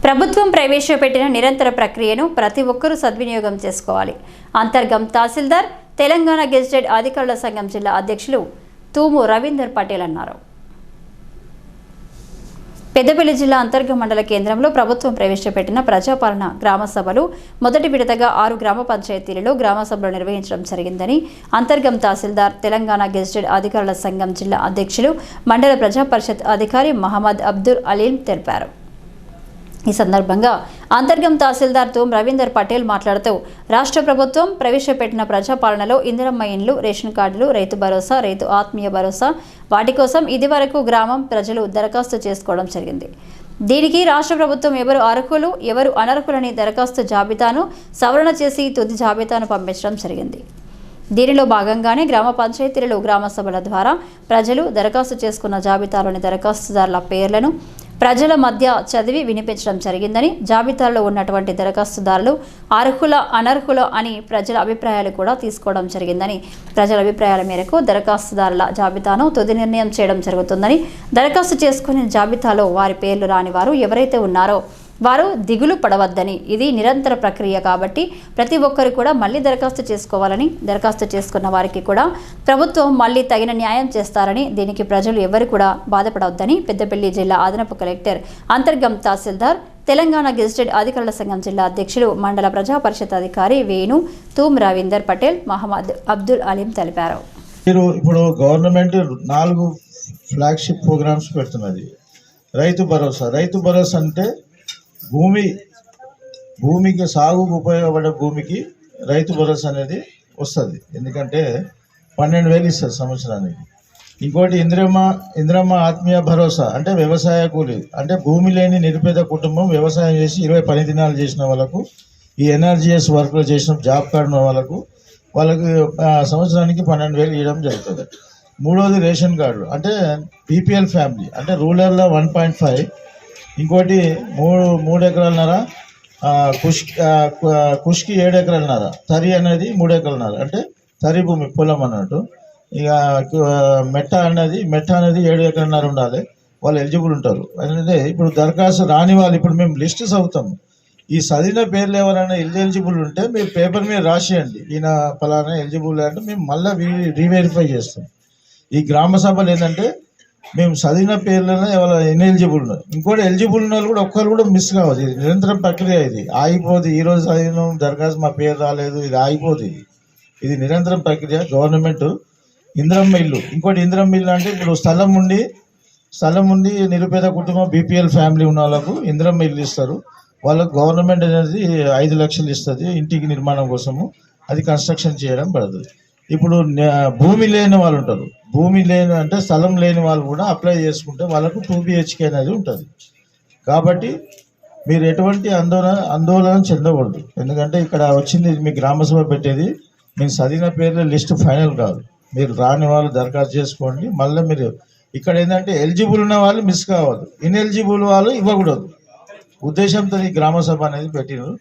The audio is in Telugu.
ప్రభుత్వం ప్రవేశపెట్టిన నిరంతర ప్రక్రియను ప్రతి ఒక్కరూ సద్వినియోగం చేసుకోవాలి. అంతర్గం తహసీల్దార్, తెలంగాణ గెజిటెడ్ అధికారుల సంఘం జిల్లా అధ్యక్షులు తూము రవీందర్ పటేల్ అన్నారు. పెద్దపల్లి జిల్లా అంతర్గం మండల కేంద్రంలో ప్రభుత్వం ప్రవేశపెట్టిన ప్రజాపాలన గ్రామ సభలు మొదటి విడతగా 6 గ్రామ పంచాయతీలలో గ్రామ సభలు నిర్వహించడం జరిగిందని అంతర్గం తహసీల్దార్, తెలంగాణ గెజిటెడ్ అధికారుల సంఘం జిల్లా అధ్యక్షులు, మండల ప్రజా పరిషత్ అధికారి మహమ్మద్ అబ్దుల్ అలీం తెలిపారు. ఈ సందర్భంగా అంతర్గం తహసీల్దార్ తూము రవీందర్ పటేల్ మాట్లాడుతూ, రాష్ట్ర ప్రభుత్వం ప్రవేశపెట్టిన ప్రజాపాలనలో ఇందిరమ్మ ఇండ్లు, రేషన్ కార్డులు, రైతు భరోసా, రైతు ఆత్మీయ భరోసా వాటి కోసం ఇదివరకు గ్రామం ప్రజలు దరఖాస్తు చేసుకోవడం జరిగింది. దీనికి రాష్ట్ర ప్రభుత్వం ఎవరు అర్హులు, ఎవరు అనర్హులని దరఖాస్తు జాబితాను సవరణ చేసి తుది జాబితాను పంపించడం జరిగింది. దీనిలో భాగంగానే గ్రామ పంచాయతీలలో గ్రామ సభల ద్వారా ప్రజలు దరఖాస్తు చేసుకున్న జాబితాలోని దరఖాస్తుదారుల పేర్లను ప్రజల మధ్య చదివి వినిపించడం జరిగిందని, జాబితాలో ఉన్నటువంటి దరఖాస్తుదారులు అర్హుల అనర్హుల అని ప్రజల అభిప్రాయాలు కూడా తీసుకోవడం జరిగిందని, ప్రజల అభిప్రాయాల మేరకు దరఖాస్తుదారుల జాబితాను తుది నిర్ణయం చేయడం జరుగుతుందని, దరఖాస్తు చేసుకునే జాబితాలో వారి పేర్లు రాని వారు ఎవరైతే ఉన్నారో వారు దిగులు పడవద్దని, ఇది నిరంతర ప్రక్రియ కాబట్టి ప్రతి ఒక్కరు కూడా మళ్ళీ దరఖాస్తు చేసుకోవాలని, దరఖాస్తు చేసుకున్న వారికి కూడా ప్రభుత్వం మళ్ళీ తగిన న్యాయం చేస్తారని, దీనికి ప్రజలు ఎవరు కూడా బాధపడవద్దని పెద్దపల్లి జిల్లా అదనపు కలెక్టర్, అంతర్గం తహసీల్దార్, తెలంగాణ గెజిటెడ్ అధికారుల సంఘం జిల్లా అధ్యక్షులు, మండల ప్రజా పరిషత్ అధికారి వేణు తూము రవీందర్ పటేల్, మహమ్మద్ అబ్దుల్ అలీం తెలిపారు. ఇప్పుడు government 4 flagship programmes పెడుతున్నది. Rythu Bharosa అంటే భూమికి సాగుకు ఉపయోగపడే భూమికి రైతు భరోసా అనేది వస్తుంది. ఎందుకంటే 12,000 ఇస్తారు సంవత్సరానికి. ఇంకోటి ఇందిరమ్మ ఆత్మీయ భరోసా అంటే వ్యవసాయ కూలీ, అంటే భూమి లేని నిరుపేద కుటుంబం వ్యవసాయం చేసి 20 పని దినాలు చేసిన వాళ్ళకు, ఈ ఎన్ఆర్జీఎస్ వర్క్లో చేసిన జాబ్ కార్డు ఉన్న వాళ్ళకు సంవత్సరానికి 12,000 ఇవ్వడం జరుగుతుంది. మూడోది రేషన్ కార్డులు అంటే పీపీఎల్ ఫ్యామిలీ అంటే రూరల్లో 1.5, ఇంకోటి 3 ఎకరాలన్నర, కుష్కి 7 ఎకరాలన్నర, తరి అనేది 3 ఎకరాలన్నర అంటే తరి భూమి పొలం అన్నట్టు. ఇక మెట్ట అనేది 7 ఎకరాలన్నర ఉండాలి. వాళ్ళు ఎలిజిబుల్ ఉంటారు. అంటే ఇప్పుడు దరఖాస్తు రాని వాళ్ళు ఇప్పుడు మేము లిస్ట్ చదువుతాము. ఈ చదివిన పేర్లు ఎవరైనా ఎలిజిబుల్ ఉంటే మీరు పేపర్ మీద రాసేయండి, ఈయన ఫలానా ఎలిజిబుల్ అంటే మేము మళ్ళీ రీవెరిఫై చేస్తాం. ఈ గ్రామ సభలు ఏంటంటే మేము చదివిన పేర్లలో ఎవరైనా ఇన్ఎలిజిబుల్ ఉన్నారు, ఇంకోటి ఎలిజిబుల్ ఉన్న వాళ్ళు కూడా ఒక్కరు కూడా మిస్ కావద్దు. ఇది నిరంతరం ప్రక్రియ, ఇది ఆగిపోదు. ఈరోజు చదివిన దరఖాస్తు మా పేరు రాలేదు, ఇది ఆగిపోదు. ఇది నిరంతరం ప్రక్రియ. గవర్నమెంట్ ఇందిరమ్మ ఇల్లు, ఇంకోటి ఇందిరమ్మ ఇల్లు అంటే ఇప్పుడు స్థలం ఉండి నిరుపేద కుటుంబం బీపీఎల్ ఫ్యామిలీ ఉన్న వాళ్ళకు ఇందిరమ్మ ఇల్లు ఇస్తారు. వాళ్ళకు గవర్నమెంట్ అనేది 5 లక్షలు ఇస్తుంది ఇంటికి నిర్మాణం కోసము. అది కన్స్ట్రక్షన్ చేయడం పడుతుంది. ఇప్పుడు భూమి లేని వాళ్ళు ఉంటారు, అంటే స్థలం లేని వాళ్ళు కూడా అప్లై చేసుకుంటే వాళ్ళకు 2 BHK అనేది ఉంటుంది. కాబట్టి మీరు ఎటువంటి ఆందోళన చెందకూడదు. ఎందుకంటే ఇక్కడ వచ్చింది మీ గ్రామ సభ పెట్టేది, మీరు చదివిన పేర్ల లిస్ట్ ఫైనల్ కాదు. మీరు రాని వాళ్ళు దరఖాస్తు చేసుకోండి. మళ్ళీ మీరు ఇక్కడ ఏంటంటే ఎలిజిబుల్ ఉన్న వాళ్ళు మిస్ కావద్దు, ఇన్ఎలిజిబుల్ వాళ్ళు ఇవ్వకూడదు. ఉద్దేశంతో ఈ గ్రామ సభ అనేది పెట్టినారు.